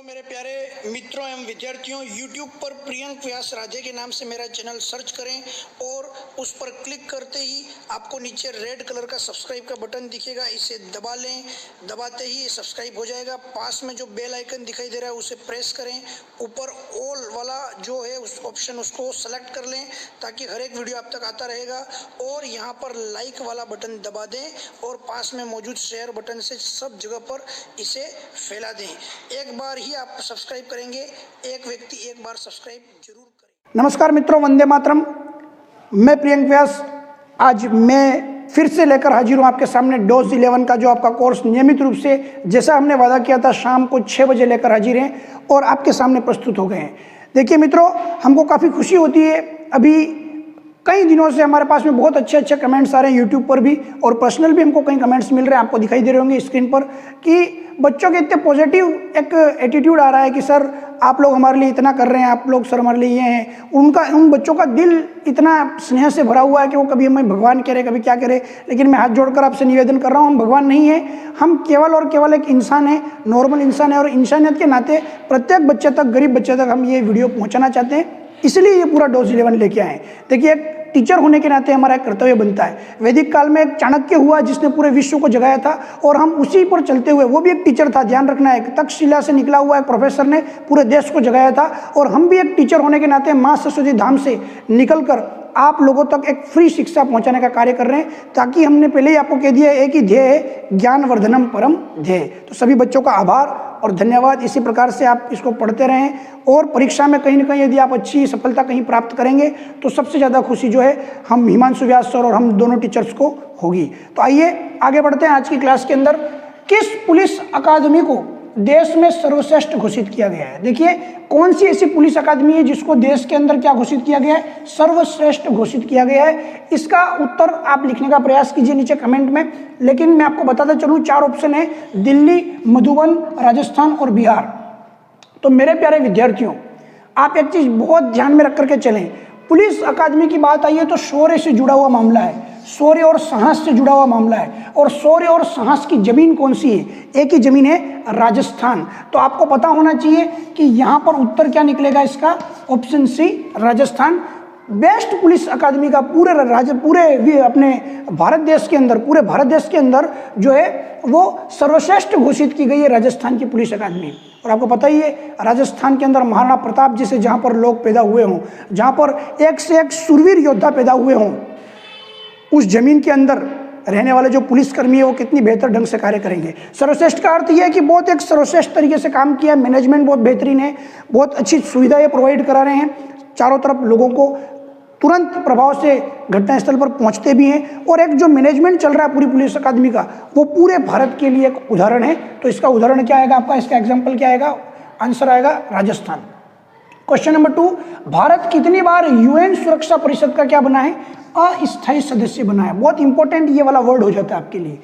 मेरे प्यारे मित्रों एवं विद्यार्थियों, YouTube पर प्रियंक व्यास राधे के नाम से मेरा चैनल सर्च करें और उस पर क्लिक करते ही आपको नीचे रेड कलर का सब्सक्राइब का बटन दिखेगा, इसे दबा लें। दबाते ही सब्सक्राइब हो जाएगा। पास में जो बेल आइकन दिखाई दे रहा है उसे प्रेस करें। ऊपर ऑल वाला जो है उस ऑप्शन उसको सेलेक्ट कर लें ताकि हर एक वीडियो आप तक आता रहेगा। और यहाँ पर लाइक वाला बटन दबा दें और पास में मौजूद शेयर बटन से सब जगह पर इसे फैला दें। एक बार ही आप सब्सक्राइब करेंगे, एक व्यक्ति एक बार सब्सक्राइब जरूर करें। नमस्कार मित्रों, वंदे मातरम। मैं प्रियंक व्यास आज मैं फिर से लेकर हाजिर हूँ आपके सामने डोज 11 का जो आपका कोर्स नियमित रूप से जैसा हमने वादा किया था शाम को 6 बजे लेकर हाजिर हैं और आपके सामने प्रस्तुत हो गए हैं। देखिए मित्रों, हमको काफ़ी खुशी होती है, अभी कई दिनों से हमारे पास में बहुत अच्छे कमेंट्स आ रहे हैं यूट्यूब पर भी और पर्सनल भी हमको कई कमेंट्स मिल रहे हैं, आपको दिखाई दे रहे होंगे स्क्रीन पर, कि बच्चों के इतने पॉजिटिव एक एटीट्यूड आ रहा है कि सर आप लोग हमारे लिए इतना कर रहे हैं, आप लोग सर हमारे लिए ये हैं। उन बच्चों का दिल इतना स्नेह से भरा हुआ है कि वो कभी हमें भगवान कह रहे, कभी क्या करे। लेकिन मैं हाथ जोड़कर आपसे निवेदन कर रहा हूँ, हम भगवान नहीं हैं, हम केवल और केवल एक इंसान है, नॉर्मल इंसान है। और इंसानियत के नाते प्रत्येक बच्चे तक, गरीब बच्चे तक हम ये वीडियो पहुँचाना चाहते हैं, इसलिए ये पूरा डोज 11 लेके आए। देखिए, एक टीचर होने के नाते हमारा एक कर्तव्य बनता है। वैदिक काल में एक चाणक्य हुआ जिसने पूरे विश्व को जगाया था और हम उसी पर चलते हुए, वो भी एक टीचर था, ध्यान रखना है, तक्षशिला से निकला हुआ एक प्रोफेसर ने पूरे देश को जगाया था। और हम भी एक टीचर होने के नाते माँ सरस्वती धाम से निकलकर आप लोगों तक एक फ्री शिक्षा पहुंचाने का कार्य कर रहे हैं, ताकि हमने पहले ही आपको कह दिया एक ही ध्येय है, ज्ञान वर्धनम परम ध्येय। तो सभी बच्चों का आभार और धन्यवाद। इसी प्रकार से आप इसको पढ़ते रहें और परीक्षा में कहीं ना कहीं यदि आप अच्छी सफलता कहीं प्राप्त करेंगे तो सबसे ज़्यादा खुशी जो है हम हिमांशु व्यास सर और हम दोनों टीचर्स को होगी। तो आइए आगे बढ़ते हैं। आज की क्लास के अंदर किस पुलिस अकादमी को देश में सर्वश्रेष्ठ घोषित किया गया है? देखिए, कौन सी ऐसी पुलिस अकादमी है जिसको देश के अंदर क्या घोषित किया गया है? सर्वश्रेष्ठ घोषित किया गया है। इसका उत्तर आप लिखने का प्रयास कीजिए नीचे कमेंट में। लेकिन मैं आपको बताता चलूं, 4 ऑप्शन है, दिल्ली, मधुबन, राजस्थान और बिहार। तो मेरे प्यारे विद्यार्थियों, आप एक चीज बहुत ध्यान में रख करके चलें। पुलिस अकादमी की बात आई है तो शौर्य से जुड़ा हुआ मामला है, शौर्य और साहस से जुड़ा हुआ मामला है। और शौर्य और साहस की जमीन कौन सी है? एक ही जमीन है, राजस्थान। तो आपको पता होना चाहिए कि यहां पर उत्तर क्या निकलेगा इसका, option C, Rajasthan. Best police academy का पूरे अपने भारत देश के अंदर, पूरे भारत देश के अंदर जो है वो सर्वश्रेष्ठ घोषित की गई है राजस्थान की पुलिस अकादमी। और आपको पता ही है, राजस्थान के अंदर महाराणा प्रताप जैसे जहां पर लोग पैदा हुए हों, जहां पर एक से एक शूरवीर योद्धा पैदा हुए हों, उस जमीन के अंदर रहने वाले जो पुलिसकर्मी है वो कितनी बेहतर ढंग से कार्य करेंगे। सर्वश्रेष्ठ का अर्थ यह है कि बहुत एक सर्वश्रेष्ठ तरीके से काम किया, मैनेजमेंट बहुत बेहतरीन है, बहुत अच्छी सुविधाएं प्रोवाइड करा रहे हैं, चारों तरफ लोगों को तुरंत प्रभाव से घटनास्थल पर पहुंचते भी हैं। और एक जो मैनेजमेंट चल रहा है पूरी पुलिस अकादमी का, वो पूरे भारत के लिए एक उदाहरण है। तो इसका उदाहरण क्या आएगा आपका, इसका एग्जाम्पल क्या आएगा? आंसर आएगा राजस्थान। क्वेश्चन नंबर 2, भारत कितनी बार यूएन सुरक्षा परिषद का क्या बना है? अस्थायी सदस्य बना है। बहुत इंपॉर्टेंट ये वाला वर्ड हो जाता है आपके लिए।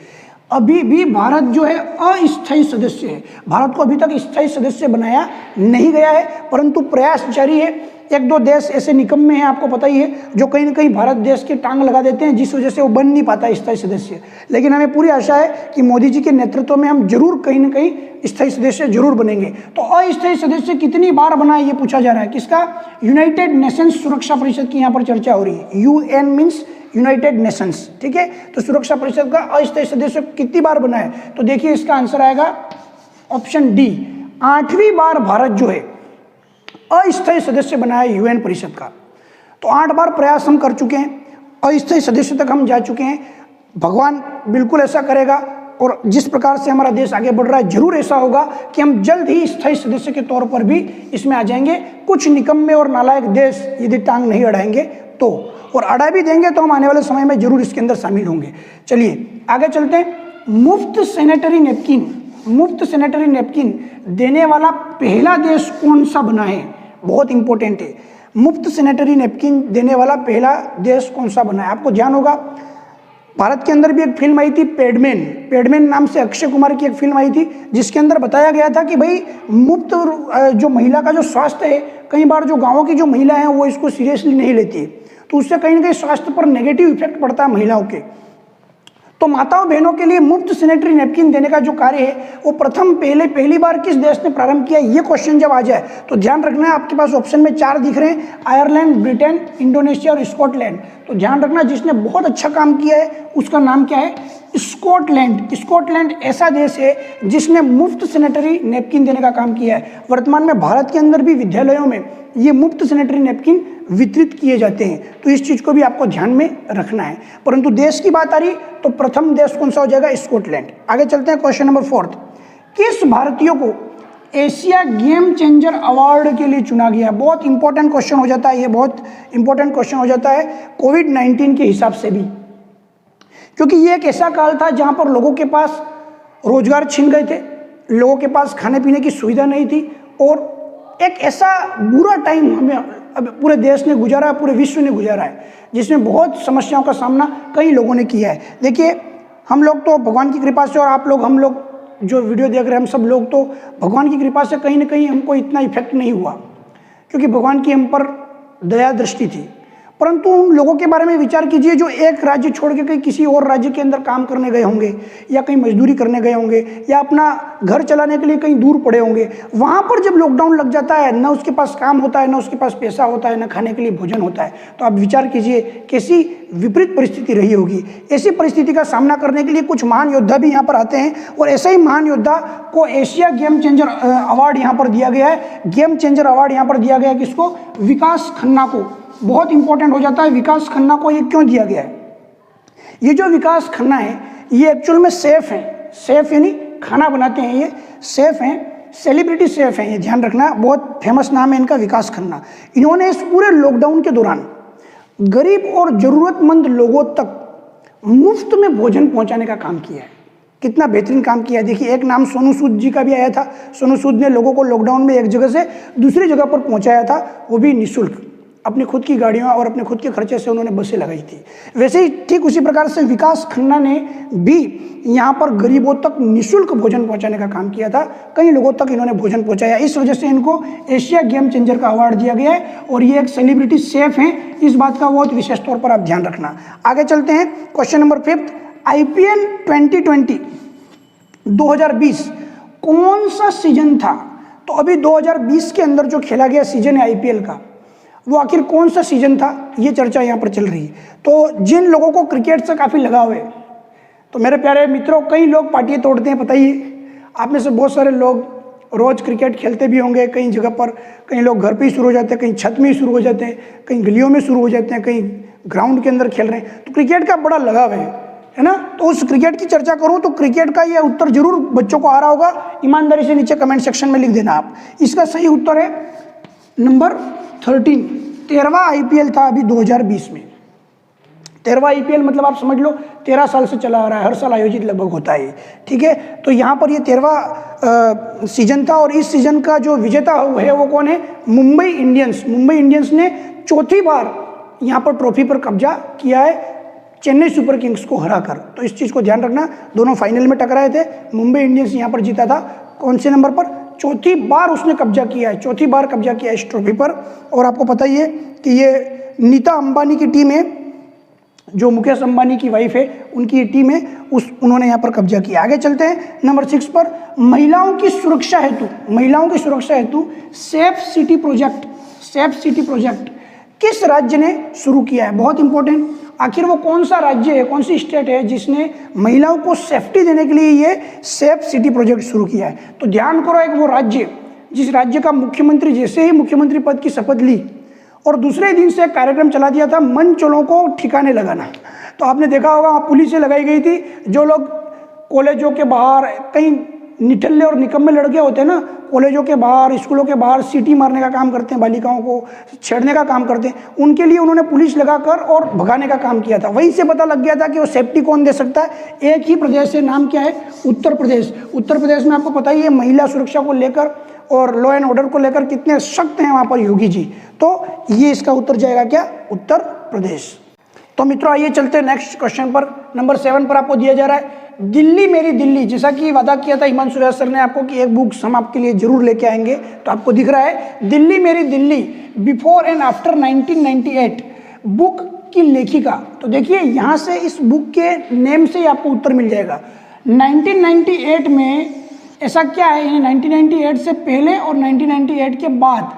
अभी भी भारत जो है अस्थायी सदस्य है, भारत को अभी तक स्थायी सदस्य बनाया नहीं गया है, परंतु प्रयास जारी है। 1-2 देश ऐसे निकम्मे हैं, आपको पता ही है, जो कहीं ना कहीं भारत देश की टांग लगा देते हैं, जिस वजह से वो बन नहीं पाता स्थायी सदस्य। लेकिन हमें पूरी आशा है कि मोदी जी के नेतृत्व में हम जरूर कहीं ना कहीं स्थायी सदस्य जरूर बनेंगे। तो अस्थायी सदस्य कितनी बार बना है ये पूछा जा रहा है। किसका? यूनाइटेड नेशंस सुरक्षा परिषद की यहाँ पर चर्चा हो रही है। यूएन मीन्स यूनाइटेड नेशंस, ठीक है। तो सुरक्षा परिषद का अस्थायी सदस्य कितनी बार बना है? तो देखिए इसका आंसर आएगा ऑप्शन डी, 8वीं बार भारत जो है अस्थायी सदस्य बना है यूएन परिषद का। तो 8 बार प्रयास हम कर चुके हैं, अस्थायी सदस्य तक हम जा चुके हैं। भगवान बिल्कुल ऐसा करेगा और जिस प्रकार से हमारा देश आगे बढ़ रहा है, जरूर ऐसा होगा कि हम जल्द ही स्थायी सदस्य के तौर पर भी इसमें आ जाएंगे। कुछ निकम्मे और नालायक देश यदि टांग नहीं अड़ाएंगे तो, और अड़ा भी देंगे तो हम आने वाले समय में जरूर इसके अंदर शामिल होंगे। चलिए आगे चलते हैं। मुफ्त सैनिटरी नैपकिन देने वाला पहला देश कौन सा बना है? बहुत इंपॉर्टेंट है। मुफ्त सैनिटरी नैपकिन देने वाला पहला देश कौन सा बना है? आपको ध्यान होगा, भारत के अंदर भी एक फिल्म आई थी, पैडमैन नाम से अक्षय कुमार की एक फिल्म आई थी, जिसके अंदर बताया गया था कि भाई मुफ्त जो महिला का जो स्वास्थ्य है, कई बार जो गाँवों की जो महिलाएं हैं वो इसको सीरियसली नहीं लेती है, तो उससे कहीं ना कहीं स्वास्थ्य पर नेगेटिव इफेक्ट पड़ता है महिलाओं के। तो माताओं बहनों के लिए मुफ्त सैनिटरी नैपकिन देने का जो कार्य है वो पहली बार किस देश ने प्रारंभ किया, ये क्वेश्चन जब आ जाए तो ध्यान रखना है, आपके पास ऑप्शन में 4 दिख रहे हैं, आयरलैंड, ब्रिटेन, इंडोनेशिया और स्कॉटलैंड। तो ध्यान रखना जिसने बहुत अच्छा काम किया है उसका नाम क्या है, स्कॉटलैंड। स्कॉटलैंड ऐसा देश है जिसने मुफ्त सैनिटरी नैपकिन देने का काम किया है। वर्तमान में भारत के अंदर भी विद्यालयों में ये मुफ्त सैनिटरी नैपकिन वितरित किए जाते हैं, तो इस चीज़ को भी आपको ध्यान में रखना है। परंतु देश की बात आ रही तो प्रथम देश कौन सा हो जाएगा, स्कॉटलैंड। आगे चलते हैं, क्वेश्चन नंबर 4, किस भारतीय को एशिया गेम चेंजर अवार्ड के लिए चुना गया। बहुत इंपॉर्टेंट क्वेश्चन हो जाता है, ये बहुत इंपॉर्टेंट क्वेश्चन हो जाता है कोविड-19 के हिसाब से भी, क्योंकि ये एक ऐसा काल था जहां पर लोगों के पास रोजगार छिन गए थे, लोगों के पास खाने पीने की सुविधा नहीं थी, और एक ऐसा बुरा टाइम हमें अब पूरे देश ने गुजारा, पूरे विश्व ने गुजारा है, जिसमें बहुत समस्याओं का सामना कई लोगों ने किया है। देखिए, हम लोग तो भगवान की कृपा से, और आप लोग, हम लोग जो वीडियो देख रहे हैं, हम सब लोग तो भगवान की कृपा से कहीं ना कहीं हमको इतना इफेक्ट नहीं हुआ, क्योंकि भगवान की हम पर दया दृष्टि थी। परंतु उन लोगों के बारे में विचार कीजिए जो एक राज्य छोड़ के कहीं किसी और राज्य के अंदर काम करने गए होंगे, या कहीं मजदूरी करने गए होंगे, या अपना घर चलाने के लिए कहीं दूर पड़े होंगे। वहाँ पर जब लॉकडाउन लग जाता है, ना उसके पास काम होता है, ना उसके पास पैसा होता है, ना खाने के लिए भोजन होता है, तो आप विचार कीजिए कैसी विपरीत परिस्थिति रही होगी। ऐसी परिस्थिति का सामना करने के लिए कुछ महान योद्धा भी यहाँ पर आते हैं, और ऐसे ही महान योद्धा को एशिया गेम चेंजर अवार्ड यहाँ पर दिया गया है। गेम चेंजर अवार्ड यहाँ पर दिया गया है किसको, विकास खन्ना को। बहुत इंपॉर्टेंट हो जाता है विकास खन्ना को ये क्यों दिया गया है। ये जो विकास खन्ना है ये एक्चुअल में शेफ हैं, शेफ यानी खाना बनाते हैं, ये शेफ हैं, सेलिब्रिटी शेफ हैं, ये ध्यान रखना, बहुत फेमस नाम है इनका, विकास खन्ना। इन्होंने इस पूरे लॉकडाउन के दौरान गरीब और ज़रूरतमंद लोगों तक मुफ्त में भोजन पहुंचाने का काम किया है। कितना बेहतरीन काम किया है। देखिए, एक नाम सोनू सूद जी का भी आया था। सोनू सूद ने लोगों को लॉकडाउन में एक जगह से दूसरी जगह पर पहुंचाया था, वो भी निःशुल्क, अपनी खुद की गाड़ियों और अपने खुद के खर्चे से उन्होंने बसें लगाई थी। वैसे ही ठीक उसी प्रकार से विकास खन्ना ने भी यहाँ पर गरीबों तक निःशुल्क भोजन पहुँचाने का काम किया था। कई लोगों तक इन्होंने भोजन पहुँचाया, इस वजह से इनको एशिया गेम चेंजर का अवार्ड दिया गया है, और ये एक सेलिब्रिटी शेफ हैं, इस बात का बहुत विशेष तौर पर आप ध्यान रखना। आगे चलते हैं, क्वेश्चन नंबर 5, IPL 2020 2020 कौन सा सीजन था। तो अभी 2020 के अंदर जो खेला गया सीजन है IPL का, वो आखिर कौन सा सीजन था, ये चर्चा यहाँ पर चल रही है। तो जिन लोगों को क्रिकेट से काफ़ी लगाव है, तो मेरे प्यारे मित्रों, कई लोग पार्टियाँ तोड़ते हैं, बताइए आप में से बहुत सारे लोग रोज़ क्रिकेट खेलते भी होंगे कई जगह पर। कई लोग घर पे ही शुरू हो जाते हैं, कहीं छत में ही शुरू हो जाते हैं, कहीं गलियों में शुरू हो जाते हैं, कहीं ग्राउंड के अंदर खेल रहे हैं। तो क्रिकेट का बड़ा लगाव है ना। तो उस क्रिकेट की चर्चा करूँ तो क्रिकेट का ये उत्तर जरूर बच्चों को आ रहा होगा। ईमानदारी से नीचे कमेंट सेक्शन में लिख देना आप। इसका सही उत्तर है नंबर 13। 13वां IPL था अभी 2020 में। 13वां IPL मतलब आप समझ लो 13 साल से चला आ रहा है, हर साल आयोजित लगभग होता है, ठीक है। तो यहाँ पर ये 13वां सीजन था, और इस सीजन का जो विजेता है वो कौन है, मुंबई इंडियंस। मुंबई इंडियंस ने चौथी बार यहाँ पर ट्रॉफी पर कब्जा किया है, चेन्नई सुपर किंग्स को हराकर। तो इस चीज़ को ध्यान रखना, दोनों फाइनल में टकराए थे, मुंबई इंडियंस यहाँ पर जीता था। कौन से नंबर पर, चौथी बार उसने कब्जा किया है, चौथी बार कब्जा किया है इस ट्रॉफी पर। और आपको पता ही है कि ये नीता अंबानी की टीम है, जो मुकेश अंबानी की वाइफ है, उनकी टीम है, उन्होंने यहाँ पर कब्जा किया। आगे चलते हैं नंबर 6 पर, महिलाओं की सुरक्षा हेतु सेफ सिटी प्रोजेक्ट किस राज्य ने शुरू किया है। बहुत इंपॉर्टेंट, आखिर वो कौन सा राज्य है, कौन सी स्टेट है जिसने महिलाओं को सेफ्टी देने के लिए ये सेफ सिटी प्रोजेक्ट शुरू किया है। तो ध्यान करो, एक वो राज्य जिस राज्य का मुख्यमंत्री जैसे ही मुख्यमंत्री पद की शपथ ली और दूसरे दिन से एक कार्यक्रम चला दिया था, मन चोरों को ठिकाने लगाना। तो आपने देखा होगा वहाँ पुलिसें लगाई गई थी। जो लोग कॉलेजों के बाहर, कहीं निठल्ले और निकम्मे लड़के होते हैं ना, कॉलेजों के बाहर, स्कूलों के बाहर सीटी मारने का काम करते हैं, बालिकाओं को छेड़ने का काम करते हैं, उनके लिए उन्होंने पुलिस लगाकर और भगाने का काम किया था। वहीं से पता लग गया था कि वो सेफ्टी कौन दे सकता है। एक ही प्रदेश है, नाम क्या है, उत्तर प्रदेश। उत्तर प्रदेश में आपको पता ही है महिला सुरक्षा को लेकर और लॉ एंड ऑर्डर को लेकर कितने सख्त हैं वहाँ पर योगी जी। तो ये इसका उत्तर जाएगा क्या, उत्तर प्रदेश। तो मित्रों आइए चलते हैं नेक्स्ट क्वेश्चन पर। नंबर 7 पर आपको दिया जा रहा है दिल्ली मेरी दिल्ली। जैसा कि वादा किया था हिमांशु व्यास सर ने आपको कि एक बुक हम आपके लिए जरूर लेके आएंगे, तो आपको दिख रहा है दिल्ली मेरी Delhi before and after 1998 book की लेखिका? तो देखिए यहाँ से इस बुक के नेम से ही आपको उत्तर मिल जाएगा। 1998 में ऐसा क्या है, यानी 1998 से पहले और 1998 के बाद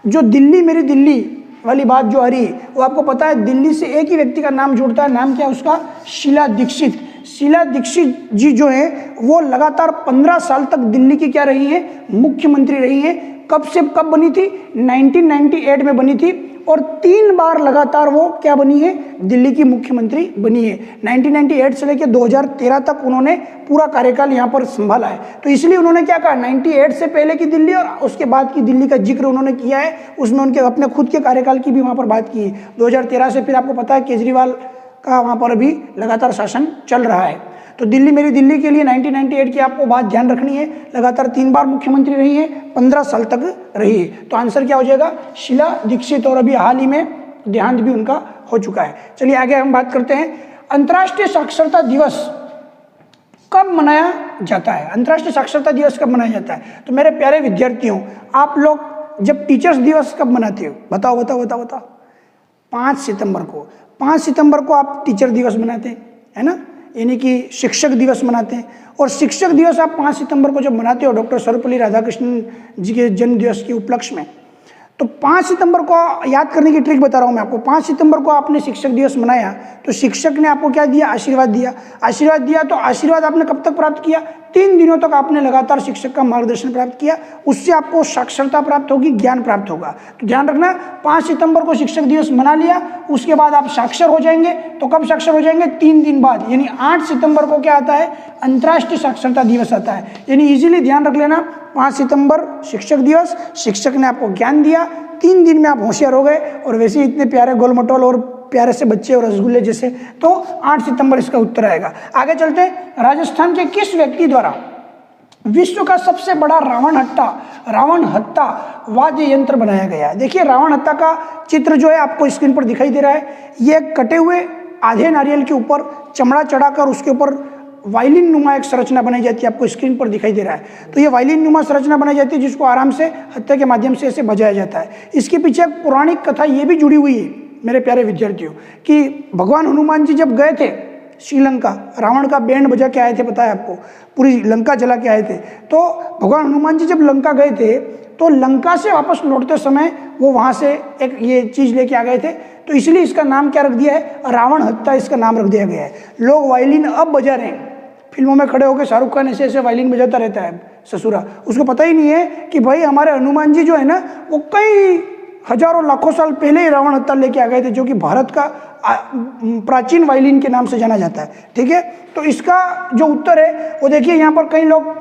जो दिल्ली मेरी दिल्ली वाली बात जो आ रही है, वो आपको पता है दिल्ली से एक ही व्यक्ति का नाम जुड़ता है। नाम क्या है उसका? शीला दीक्षित। शीला दीक्षित जी जो है वो लगातार 15 साल तक दिल्ली की क्या रही है? मुख्यमंत्री रही है। कब से कब बनी थी? 1998 में बनी थी और 3 बार लगातार वो क्या बनी है? दिल्ली की मुख्यमंत्री बनी है। 1998 से लेकर 2013 तक उन्होंने पूरा कार्यकाल यहाँ पर संभाला है। तो इसलिए उन्होंने क्या कहा, 98 से पहले की दिल्ली और उसके बाद की दिल्ली का जिक्र उन्होंने किया है। उसमें उनके अपने खुद के कार्यकाल की भी वहाँ पर बात की है। 2013 से फिर आपको पता है केजरीवाल का वहाँ पर अभी लगातार शासन चल रहा है। तो दिल्ली मेरी दिल्ली के लिए 1998 की आपको बात ध्यान रखनी है। लगातार 3 बार मुख्यमंत्री रही है, 15 साल तक रही है। तो आंसर क्या हो जाएगा? शीला दीक्षित। और अभी हाल ही में देहांत भी उनका हो चुका है। चलिए आगे हम बात करते हैं। अंतर्राष्ट्रीय साक्षरता दिवस कब मनाया जाता है? अंतर्राष्ट्रीय साक्षरता दिवस कब मनाया जाता है? तो मेरे प्यारे विद्यार्थियों, आप लोग जब टीचर्स दिवस कब मनाते हो? बताओ बताओ बताओ बताओ। 5 सितंबर को। 5 सितंबर को आप टीचर दिवस मनाते हैं, है ना, यानी कि शिक्षक दिवस मनाते हैं। और शिक्षक दिवस आप 5 सितंबर को जब मनाते हो डॉक्टर सर्वपल्ली राधाकृष्णन जी के जन्म दिवस के उपलक्ष्य में, तो 5 सितंबर को याद करने की ट्रिक बता रहा हूँ मैं आपको। 5 सितंबर को आपने शिक्षक दिवस मनाया तो शिक्षक ने आपको क्या दिया? आशीर्वाद दिया। आशीर्वाद दिया तो आशीर्वाद आपने कब तक प्राप्त किया? 3 दिनों तक आपने लगातार शिक्षक का मार्गदर्शन प्राप्त किया। उससे आपको साक्षरता प्राप्त होगी, ज्ञान प्राप्त होगा। तो ध्यान रखना, 5 सितंबर को शिक्षक दिवस मना लिया, उसके बाद आप साक्षर हो जाएंगे। तो कब साक्षर हो जाएंगे? 3 दिन बाद, यानी 8 सितंबर को क्या आता है? अंतर्राष्ट्रीय साक्षरता दिवस आता है। यानी इजीली ध्यान रख लेना, 5 सितंबर शिक्षक दिवस, शिक्षक ने आपको ज्ञान दिया, 3 दिन में आप होशियार हो गए। और वैसे ही इतने प्यारे गोल मटोल और प्यारे से बच्चे और रसगुल्ले जैसे, तो 8 सितंबर इसका उत्तर आएगा। आगे चलते हैं। राजस्थान के किस व्यक्ति द्वारा विश्व का सबसे बड़ा रावण हत्ता वाद्य यंत्र बनाया गया है? देखिए रावण हत्ता का चित्र जो है आपको स्क्रीन पर दिखाई दे रहा है। ये कटे हुए आधे नारियल के ऊपर चमड़ा चढ़ाकर उसके ऊपर वायलिन नुमा एक संरचना बनाई जाती है, आपको स्क्रीन पर दिखाई दे रहा है। तो ये वायलिन नुमा संरचना बनाई जाती है जिसको आराम से हत्थे के माध्यम से ऐसे बजाया जाता है। इसके पीछे एक पौराणिक कथा ये भी जुड़ी हुई है मेरे प्यारे विद्यार्थियों, कि भगवान हनुमान जी जब गए थे श्रीलंका, रावण का बैंड बजा के आए थे, पता है आपको, पूरी लंका जला के आए थे। तो भगवान हनुमान जी जब लंका गए थे तो लंका से वापस लौटते समय वो वहाँ से एक ये चीज़ लेके आ गए थे। तो इसलिए इसका नाम क्या रख दिया है? रावण हत्ता इसका नाम रख दिया गया है। लोग वायलिन अब बजा रहे हैं, फिल्मों में खड़े होकर शाहरुख खान ऐसे ऐसे वायलिन बजाता रहता है ससुरा, उसको पता ही नहीं है कि भाई हमारे हनुमान जी जो है ना वो कई हजारों लाखों साल पहले ही रावण हत्ता लेके आ गए थे, जो कि भारत का प्राचीन वायलिन के नाम से जाना जाता है। ठीक है, तो इसका जो उत्तर है वो देखिए, यहाँ पर कई लोग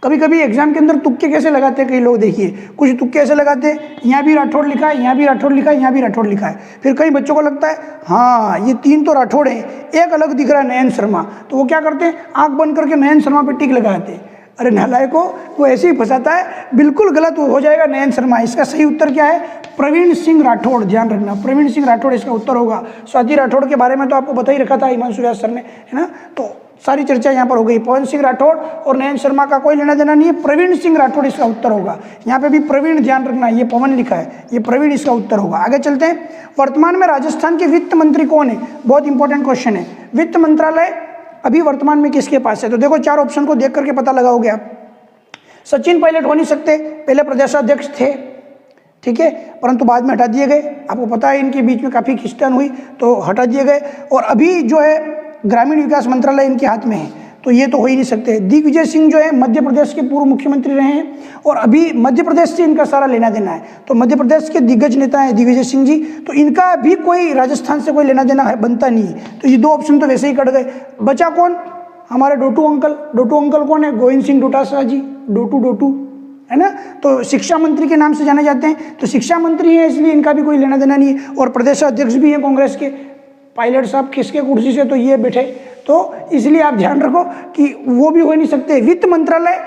कभी कभी एग्जाम के अंदर तुक्के कैसे लगाते हैं, कई लोग देखिए कुछ तुक्के ऐसे लगाते हैं, यहाँ भी राठौड़ लिखा है, यहाँ भी राठौड़ लिखा है, यहाँ भी राठौड़ लिखा है। फिर कई बच्चों को लगता है हाँ ये 3 तो राठौड़ हैं, एक अलग दिख रहा है नयन शर्मा, तो वो क्या करते हैं? आंख बंद करके नयन शर्मा पे टिक लगाते हैं। अरे नालायको, वो ऐसे ही फंसाता है, बिल्कुल गलत हो जाएगा नयन शर्मा। इसका सही उत्तर क्या है? प्रवीण सिंह राठौड़। ध्यान रखना, प्रवीण सिंह राठौड़ इसका उत्तर होगा। स्वाति राठौड़ के बारे में तो आपको बता ही रखा था हिमांशु व्यास सर ने, है ना, तो सारी चर्चा यहाँ पर हो गई। पवन सिंह राठौड़ और नयन शर्मा का कोई लेना देना नहीं है, प्रवीण सिंह राठौड़ इसका उत्तर होगा। यहाँ पे भी प्रवीण ध्यान रखना, ये पवन लिखा है, ये प्रवीण इसका उत्तर होगा। आगे चलते हैं। वर्तमान में राजस्थान के वित्त मंत्री कौन है? बहुत इंपॉर्टेंट क्वेश्चन है। वित्त मंत्रालय अभी वर्तमान में किसके पास है? तो देखो 4 ऑप्शन को देख करके पता लगाओगे आप। सचिन पायलट हो नहीं सकते, पहले प्रदेशाध्यक्ष थे, ठीक है, परंतु बाद में हटा दिए गए। आपको पता है इनके बीच में काफ़ी खिंचतान हुई तो हटा दिए गए। और अभी जो है ग्रामीण विकास मंत्रालय इनके हाथ में है, तो ये तो हो ही नहीं सकते। दिग्विजय सिंह जो है मध्य प्रदेश के पूर्व मुख्यमंत्री रहे हैं और अभी मध्य प्रदेश से इनका सारा लेना देना है। तो मध्य प्रदेश के दिग्गज नेता हैं दिग्विजय सिंह जी, तो इनका भी कोई राजस्थान से कोई लेना देना है बनता नहीं। तो ये 2 ऑप्शन तो वैसे ही कट गए। बचा कौन? हमारे डोटू अंकल। डोटू अंकल कौन है? गोविंद सिंह डोटासरा जी, डोटू, है ना। तो शिक्षा मंत्री के नाम से जाने जाते हैं, तो शिक्षा मंत्री है इसलिए इनका भी कोई लेना देना नहीं है। और प्रदेशाध्यक्ष भी हैं कांग्रेस के। पायलट साहब किसके कुर्सी से तो ये बैठे, तो इसलिए आप ध्यान रखो कि वो भी हो नहीं सकते। वित्त मंत्रालय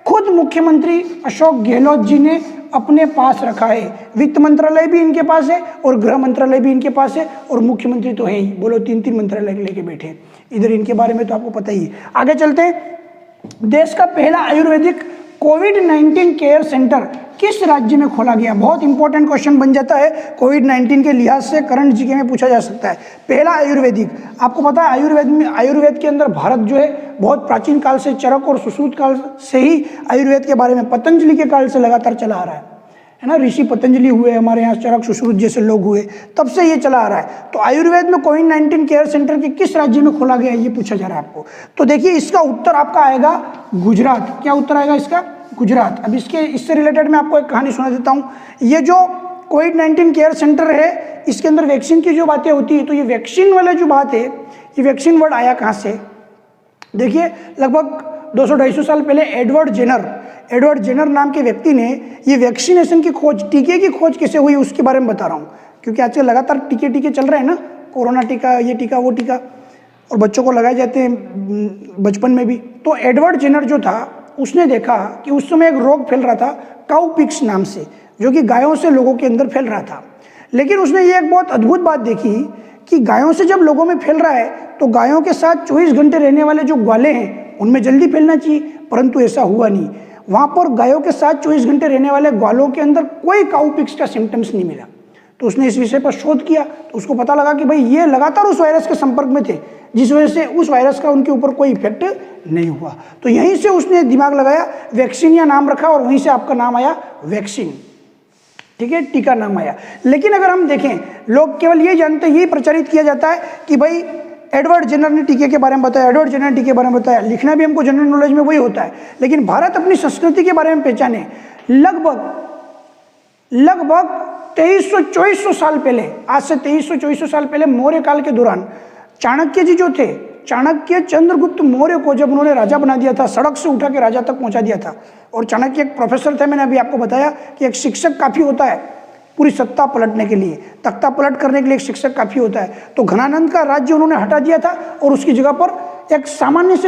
खुद मुख्यमंत्री अशोक गहलोत जी ने अपने पास रखा है। वित्त मंत्रालय भी इनके पास है और गृह मंत्रालय भी इनके पास है और मुख्यमंत्री तो है ही, बोलो 3 मंत्रालय लेके बैठे हैं इधर। इनके बारे में तो आपको पता ही है। आगे चलते हैं। देश का पहला आयुर्वेदिक कोविड-19 केयर सेंटर किस राज्य में खोला गया? बहुत इंपॉर्टेंट क्वेश्चन बन जाता है कोविड-19 के लिहाज से, करंट जीके में पूछा जा सकता है। पहला आयुर्वेदिक, आपको पता है आयुर्वेद के अंदर भारत जो है बहुत प्राचीन काल से, चरक और सुश्रुत काल से ही आयुर्वेद के बारे में, पतंजलि के काल से लगातार चला आ रहा है ना। ऋषि पतंजलि हुए हमारे यहाँ, चरक सुश्रुत जैसे लोग हुए, तब से ये चला आ रहा है। तो आयुर्वेद में कोविड-19 केयर सेंटर के किस राज्य में खोला गया ये पूछा जा रहा है आपको। तो देखिए इसका उत्तर आपका आएगा गुजरात। क्या उत्तर आएगा इसका? गुजरात। अब इससे रिलेटेड मैं आपको एक कहानी सुना देता हूँ। ये जो कोविड-19 केयर सेंटर है, इसके अंदर वैक्सीन की जो बातें होती है, तो ये वैक्सीन वाला जो बात है, ये वैक्सीन वर्ड आया कहाँ से? देखिए लगभग 200-250 साल पहले एडवर्ड जेनर नाम के व्यक्ति ने ये वैक्सीनेशन की खोज, टीके की खोज कैसे हुई उसके बारे में बता रहा हूँ, क्योंकि आजकल लगातार टीके चल रहे हैं ना, कोरोना टीका, ये टीका, वो टीका, और बच्चों को लगाए जाते हैं बचपन में भी। तो एडवर्ड जेनर जो था, उसने देखा कि उस समय एक रोग फैल रहा था काउपिक्स नाम से, जो कि गायों से लोगों के अंदर फैल रहा था। लेकिन उसने ये एक बहुत अद्भुत बात देखी कि गायों से जब लोगों में फैल रहा है तो गायों के साथ 24 घंटे रहने वाले जो ग्वाले हैं उनमें जल्दी फैलना चाहिए, परंतु ऐसा हुआ नहीं। वहाँ पर गायों के साथ 24 घंटे रहने वाले ग्वालों के अंदर कोई काउपिक्स का सिम्टम्स नहीं मिला। तो उसने इस विषय पर शोध किया, तो उसको पता लगा कि भाई ये लगातार उस वायरस के संपर्क में थे, जिस वजह से उस वायरस का उनके ऊपर कोई इफेक्ट नहीं हुआ। तो यहीं से उसने दिमाग लगाया, वैक्सीन या नाम रखा, और वहीं से आपका नाम आया वैक्सीन, ठीक है, टीका नाम आया। लेकिन अगर हम देखें, लोग केवल ये जानते, यही प्रचारित किया जाता है कि भाई एडवर्ड जेनर ने टीके के बारे में बताया, एडवर्ड जेनर ने टीके के बारे में बताया, लिखना भी हमको जनरल नॉलेज में वही होता है। लेकिन भारत अपनी संस्कृति के बारे में पहचाने, लगभग 2300-2400 साल पहले, आज से 2300-2400 साल पहले मौर्य काल के दौरान चाणक्य जी जो थे, चाणक्य चंद्रगुप्त मौर्य को जब उन्होंने राजा बना दिया था, सड़क से उठा के राजा तक पहुंचा दिया था। और चाणक्य एक प्रोफेसर थे, मैंने अभी आपको बताया कि एक शिक्षक काफ़ी होता है पूरी सत्ता पलटने के लिए, तख्ता पलट करने के लिए एक शिक्षक काफ़ी होता है। तो घनानंद का राज्य उन्होंने हटा दिया था और उसकी जगह पर एक सामान्य से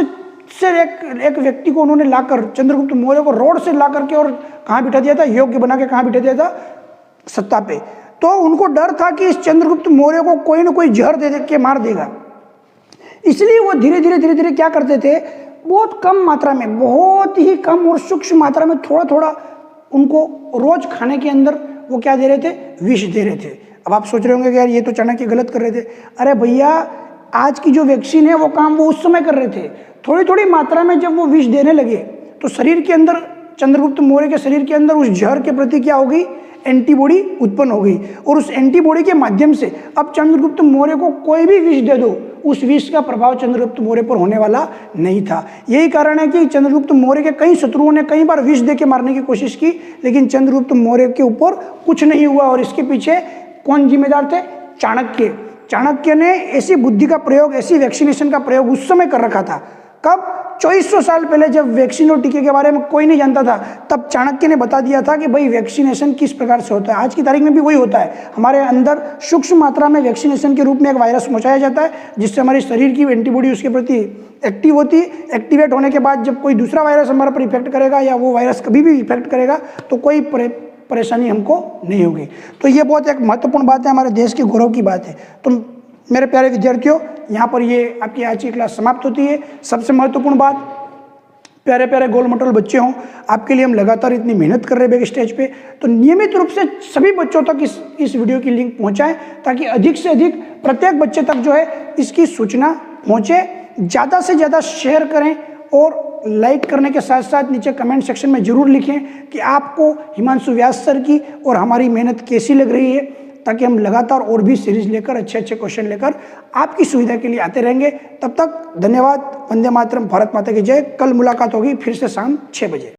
एक व्यक्ति को उन्होंने लाकर, चंद्रगुप्त मौर्य को रोड से ला करके और कहाँ बिठा दिया था, योग्य बना के कहाँ बिठा दिया था, सत्ता पे। तो उनको डर था कि इस चंद्रगुप्त मौर्य को कोई ना कोई जहर दे के मार देगा, इसलिए वो धीरे धीरे क्या करते थे, बहुत कम मात्रा में, बहुत ही कम और सूक्ष्म मात्रा में, थोड़ा थोड़ा उनको रोज खाने के अंदर वो क्या दे रहे थे, विष दे रहे थे। अब आप सोच रहे होंगे कि यार ये तो चाणक्य गलत कर रहे थे। अरे भैया, आज की जो वैक्सीन है वो काम वो उस समय कर रहे थे। थोड़ी थोड़ी मात्रा में जब वो विष देने लगे तो शरीर के अंदर, चंद्रगुप्त मौर्य के शरीर के अंदर उस जहर के प्रति क्या हो गई, एंटीबॉडी उत्पन्न हो गई। और उस एंटीबॉडी के माध्यम से अब चंद्रगुप्त मौर्य को कोई भी विष दे दो, उस विष का प्रभाव चंद्रगुप्त मौर्य पर होने वाला नहीं था। यही कारण है कि चंद्रगुप्त मौर्य के कई शत्रुओं ने कई बार विष दे के मारने की कोशिश की, लेकिन चंद्रगुप्त मौर्य के ऊपर कुछ नहीं हुआ। और इसके पीछे कौन जिम्मेदार थे? चाणक्य ने ऐसी बुद्धि का प्रयोग, ऐसी वैक्सीनेशन का प्रयोग उस समय कर रखा था। कब? 2400 साल पहले, जब वैक्सीन और टीके के बारे में कोई नहीं जानता था, तब चाणक्य ने बता दिया था कि भाई वैक्सीनेशन किस प्रकार से होता है। आज की तारीख में भी वही होता है, हमारे अंदर सूक्ष्म मात्रा में वैक्सीनेशन के रूप में एक वायरस पहुंचाया जाता है, जिससे हमारे शरीर की एंटीबॉडी उसके प्रति एक्टिव होती है। एक्टिवेट होने के बाद जब कोई दूसरा वायरस हमारे पर इफेक्ट करेगा, या वो वायरस कभी भी इफेक्ट करेगा, तो कोई परेशानी हमको नहीं होगी। तो ये बहुत एक महत्वपूर्ण बात है, हमारे देश के गौरव की बात है। तो मेरे प्यारे विद्यार्थियों, यहाँ पर ये आपकी आज की क्लास समाप्त होती है। सबसे महत्वपूर्ण बात, प्यारे प्यारे गोल मटोल बच्चे हों, आपके लिए हम लगातार इतनी मेहनत कर रहे हैं बैक स्टेज पे, तो नियमित रूप से सभी बच्चों तक इस वीडियो की लिंक पहुँचाएं, ताकि अधिक से अधिक प्रत्येक बच्चे तक जो है इसकी सूचना पहुँचे। ज़्यादा से ज़्यादा शेयर करें और लाइक करने के साथ साथ नीचे कमेंट सेक्शन में ज़रूर लिखें कि आपको हिमांशु व्यास सर की और हमारी मेहनत कैसी लग रही है, ताकि हम लगातार और भी सीरीज लेकर, अच्छे अच्छे क्वेश्चन लेकर आपकी सुविधा के लिए आते रहेंगे। तब तक धन्यवाद। वंदे मातरम, भारत माता की जय। कल मुलाकात होगी फिर से शाम 6 बजे।